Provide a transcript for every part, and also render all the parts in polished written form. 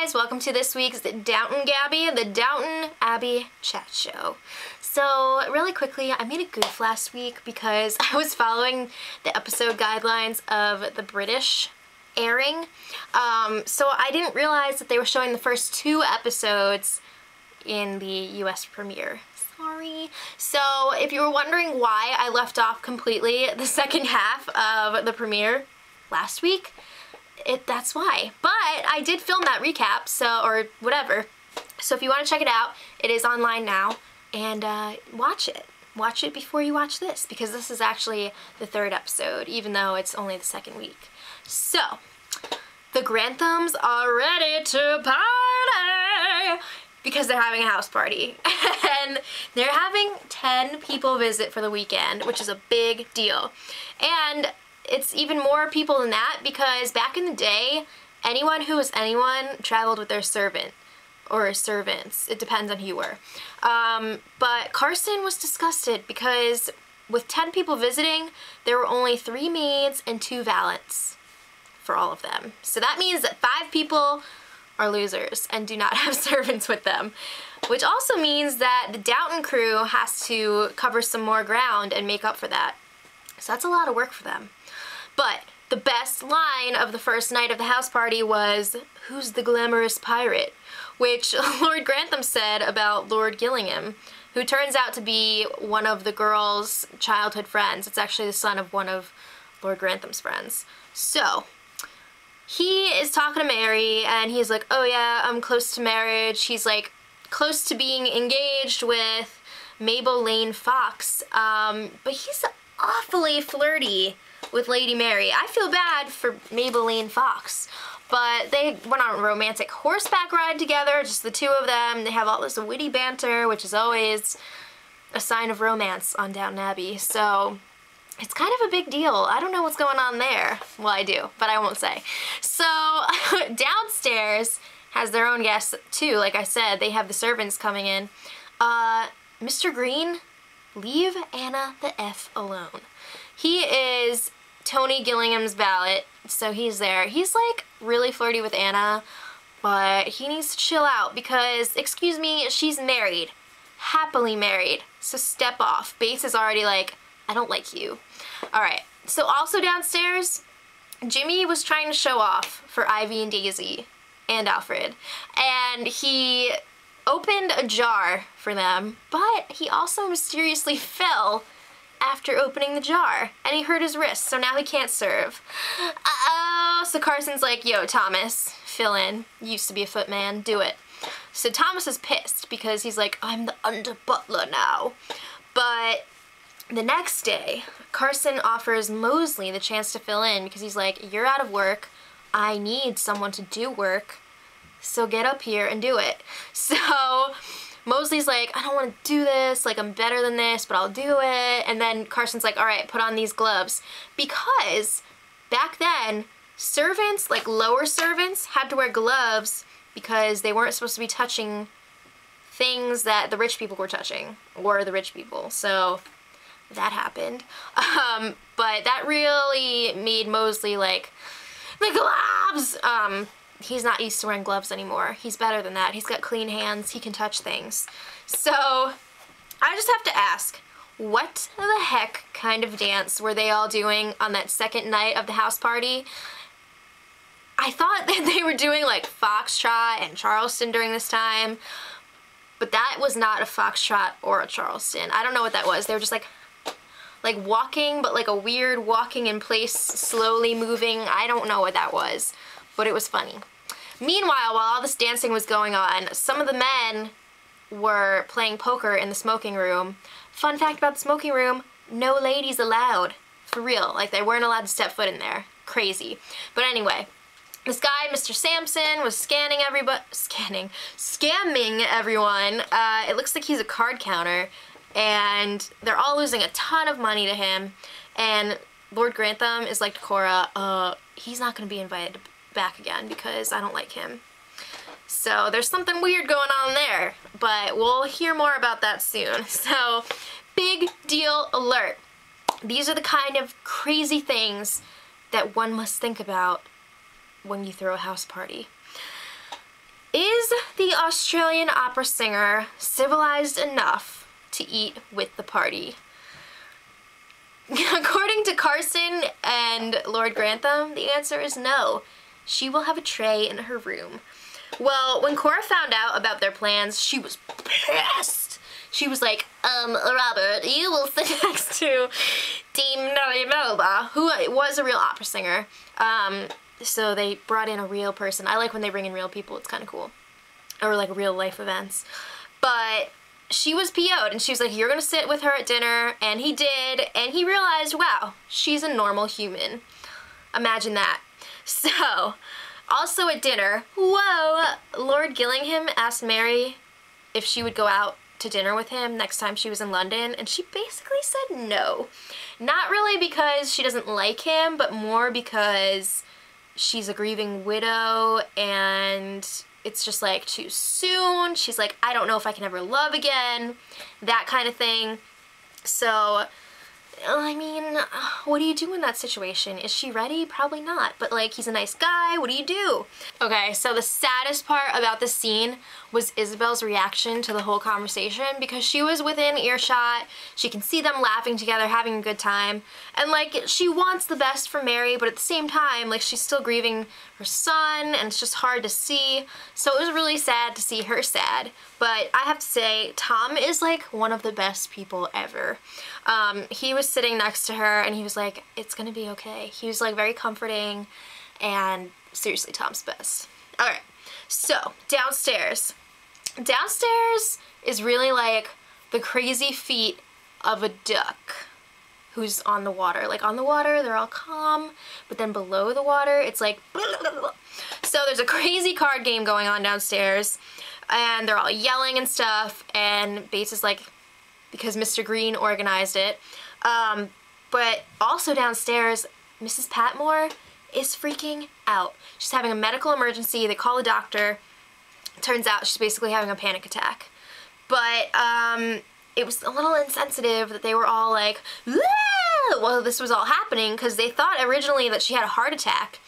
guys, welcome to this week's Downton Gabby, the Downton Abbey chat show. So really quickly, I made a goof last week because I was following the episode guidelines of the British airing. So I didn't realize that they were showing the first 2 episodes in the US premiere. Sorry. So if you were wondering why I left off completely the second half of the premiere last week, that's why. But I did film that recap, so, or whatever. So if you want to check it out, it is online now, and watch it. Watch it before you watch this, because this is actually the 3rd episode, even though it's only the 2nd week. So, the Granthams are ready to party! Because they're having a house party. And they're having 10 people visit for the weekend, which is a big deal. And it's even more people than that because back in the day, anyone who was anyone traveled with their servant or servants. It depends on who you were. But Carson was disgusted because with 10 people visiting, there were only 3 maids and 2 valets for all of them. So that means that 5 people are losers and do not have servants with them. Which also means that the Downton crew has to cover some more ground and make up for that. So that's a lot of work for them. But the best line of the first night of the house party was, "Who's the glamorous pirate?" Which Lord Grantham said about Lord Gillingham, who turns out to be one of the girls' childhood friends. It's actually the son of one of Lord Grantham's friends. So, he is talking to Mary, and he's like, oh yeah, I'm close to marriage. He's like, close to being engaged with Mabel Lane Fox. But he's awfully flirty with Lady Mary. I feel bad for Mabel Lane Fox, but they went on a romantic horseback ride together, just the 2 of them. They have all this witty banter, which is always a sign of romance on Downton Abbey, so it's kind of a big deal. I don't know what's going on there. Well, I do, but I won't say. So, downstairs has their own guests too. Like I said, they have the servants coming in. Mr. Green, leave Anna the F alone. He is Tony Gillingham's valet, so he's there. He's like really flirty with Anna, but he needs to chill out because, excuse me, she's married. Happily married. So step off. Bates is already like, I don't like you. Alright, so also downstairs, Jimmy was trying to show off for Ivy and Daisy and Alfred, and he opened a jar for them, but he also mysteriously fell after opening the jar, and he hurt his wrist, so now he can't serve. Uh-oh, so Carson's like, yo, Thomas, fill in. You used to be a footman, do it. So Thomas is pissed because he's like, I'm the under butler now. But the next day, Carson offers Mosley the chance to fill in because he's like, you're out of work, I need someone to do work, so get up here and do it. So Mosley's like, I don't want to do this, like I'm better than this, but I'll do it. And then Carson's like, alright, put on these gloves. Because back then, servants, like lower servants, had to wear gloves because they weren't supposed to be touching things that the rich people were touching, or the rich people. So that happened. But that really made Mosley like, the gloves! He's not used to wearing gloves anymore. He's better than that. He's got clean hands. He can touch things. So, I just have to ask, what the heck kind of dance were they all doing on that second night of the house party? I thought that they were doing like foxtrot and Charleston during this time, but that was not a foxtrot or a Charleston. I don't know what that was. They were just like walking, but like a weird walking in place, slowly moving. I don't know what that was, but it was funny. Meanwhile, while all this dancing was going on, some of the men were playing poker in the smoking room. Fun fact about the smoking room, no ladies allowed. For real, like they weren't allowed to step foot in there. Crazy. But anyway, this guy, Mr. Sampson, was scamming everyone. It looks like he's a card counter, and they're all losing a ton of money to him, and Lord Grantham is like to Cora, he's not going to be invited back again because I don't like him. So there's something weird going on there, but we'll hear more about that soon. So, big deal alert. These are the kind of crazy things that one must think about when you throw a house party. Is the Australian opera singer civilized enough to eat with the party? According to Carson and Lord Grantham, the answer is no. She will have a tray in her room. Well, when Cora found out about their plans, she was pissed. She was like, Robert, you will sit next to Dame Nellie Melba, who was a real opera singer. So they brought in a real person. I like when they bring in real people. It's kind of cool. Or like real life events. But she was PO'd and she was like, you're gonna sit with her at dinner. And he did. And he realized, wow, she's a normal human. Imagine that. So, also at dinner, whoa, Lord Gillingham asked Mary if she would go out to dinner with him next time she was in London, and she basically said no. Not really because she doesn't like him, but more because she's a grieving widow and it's just like too soon. She's like, I don't know if I can ever love again, that kind of thing. So, I mean, what do you do in that situation? Is she ready? Probably not. But like, he's a nice guy. What do you do? Okay, so the saddest part about this scene was Isabel's reaction to the whole conversation, because she was within earshot. She can see them laughing together, having a good time. And like, she wants the best for Mary, but at the same time, like, she's still grieving her son, and it's just hard to see. So it was really sad to see her sad. But I have to say, Tom is like one of the best people ever. He was sitting next to her and he was like, it's gonna be okay. He was like very comforting, and seriously, Tom's best. Alright, so downstairs. Downstairs is really like the crazy feet of a duck who's on the water. Like on the water, they're all calm, but then below the water, it's like so there's a crazy card game going on downstairs, and they're all yelling and stuff, and Bates is like, because Mr. Green organized it. But also downstairs, Mrs. Patmore is freaking out. She's having a medical emergency. They call a doctor. Turns out she's basically having a panic attack. But it was a little insensitive that they were all like, "Whoa!" Well, this was all happening because they thought originally that she had a heart attack.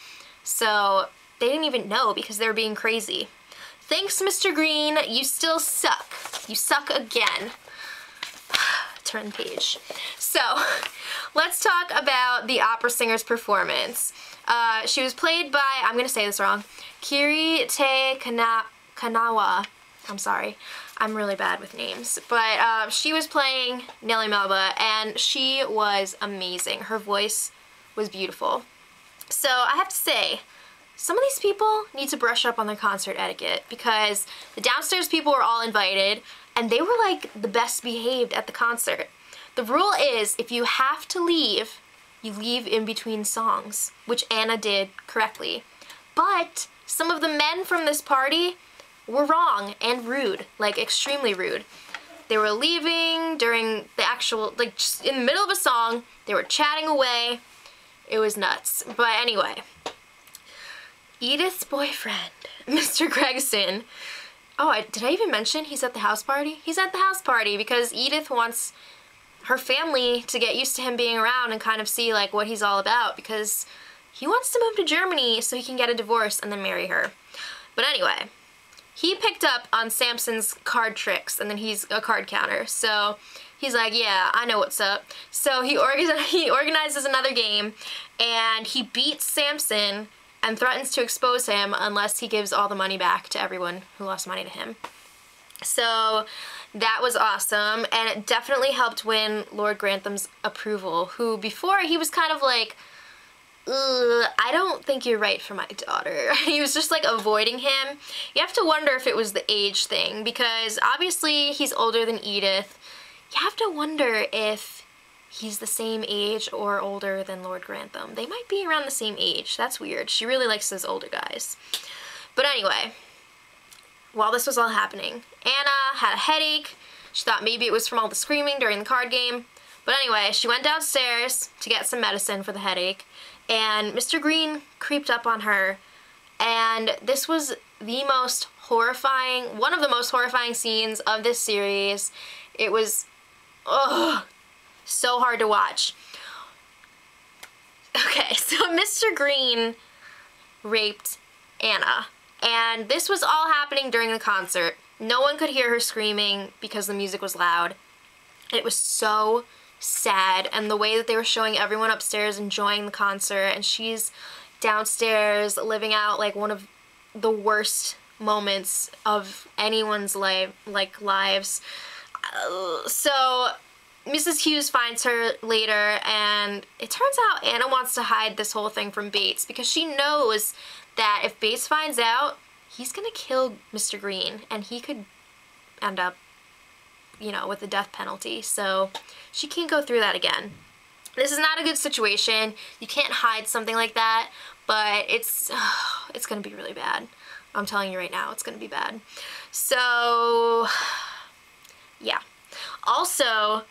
So they didn't even know because they were being crazy. Thanks, Mr. Green. You still suck. You suck again. Turn the page. So, let's talk about the opera singer's performance. She was played by, I'm going to say this wrong, Kiri Te Kanawa. I'm sorry. I'm really bad with names. But she was playing Nellie Melba, and she was amazing. Her voice was beautiful. So, I have to say, some of these people need to brush up on their concert etiquette, because the downstairs people were all invited, and they were like the best behaved at the concert. The rule is, if you have to leave, you leave in between songs, which Anna did correctly. But some of the men from this party were wrong and rude, like extremely rude. They were leaving during the actual, like just in the middle of a song, they were chatting away. It was nuts. But anyway, Edith's boyfriend, Mr. Gregson. Oh, did I even mention he's at the house party? He's at the house party because Edith wants her family to get used to him being around and kind of see like what he's all about, because he wants to move to Germany so he can get a divorce and then marry her. But anyway, he picked up on Samson's card tricks, and then he's a card counter. So he's like, yeah, I know what's up. So he organizes another game, and he beats Samson and threatens to expose him unless he gives all the money back to everyone who lost money to him. So that was awesome, and it definitely helped win Lord Grantham's approval, who before he was kind of like, I don't think you're right for my daughter. He was just like avoiding him. You have to wonder if it was the age thing, because obviously he's older than Edith. You have to wonder if he's the same age or older than Lord Grantham. They might be around the same age. That's weird. She really likes those older guys. But anyway, while this was all happening, Anna had a headache. She thought maybe it was from all the screaming during the card game. But anyway, she went downstairs to get some medicine for the headache, and Mr. Green creeped up on her, and this was the most horrifying, one of the most horrifying scenes of this series. It was, ugh, so hard to watch. Okay, so Mr. Green raped Anna, And this was all happening during the concert. No one could hear her screaming because the music was loud. It was so sad, and the way that they were showing everyone upstairs enjoying the concert, and she's downstairs living out like one of the worst moments of anyone's lives. So Mrs. Hughes finds her later, and it turns out Anna wants to hide this whole thing from Bates because she knows that if Bates finds out, he's gonna kill Mr. Green, and he could end up, you know, with the death penalty. So she can't go through that again. This is not a good situation. You can't hide something like that, but it's gonna be really bad. I'm telling you right now, it's gonna be bad. So yeah. Also,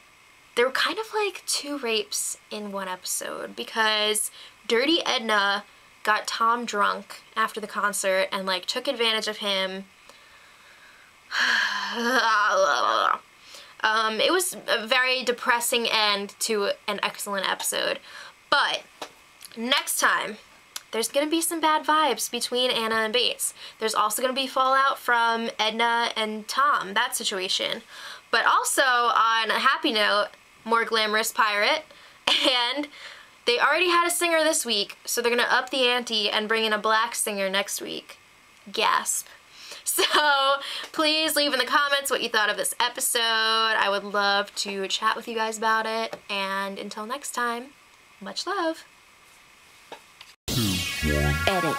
there were kind of like 2 rapes in one episode because Dirty Edna got Tom drunk after the concert and like took advantage of him. It was a very depressing end to an excellent episode. But next time, there's going to be some bad vibes between Anna and Bates. There's also going to be fallout from Edna and Tom, that situation. But also, on a happy note, more glamorous pirate, and they already had a singer this week, so they're going to up the ante and bring in a black singer next week. Gasp. So please leave in the comments what you thought of this episode. I would love to chat with you guys about it, and until next time, much love. Edit.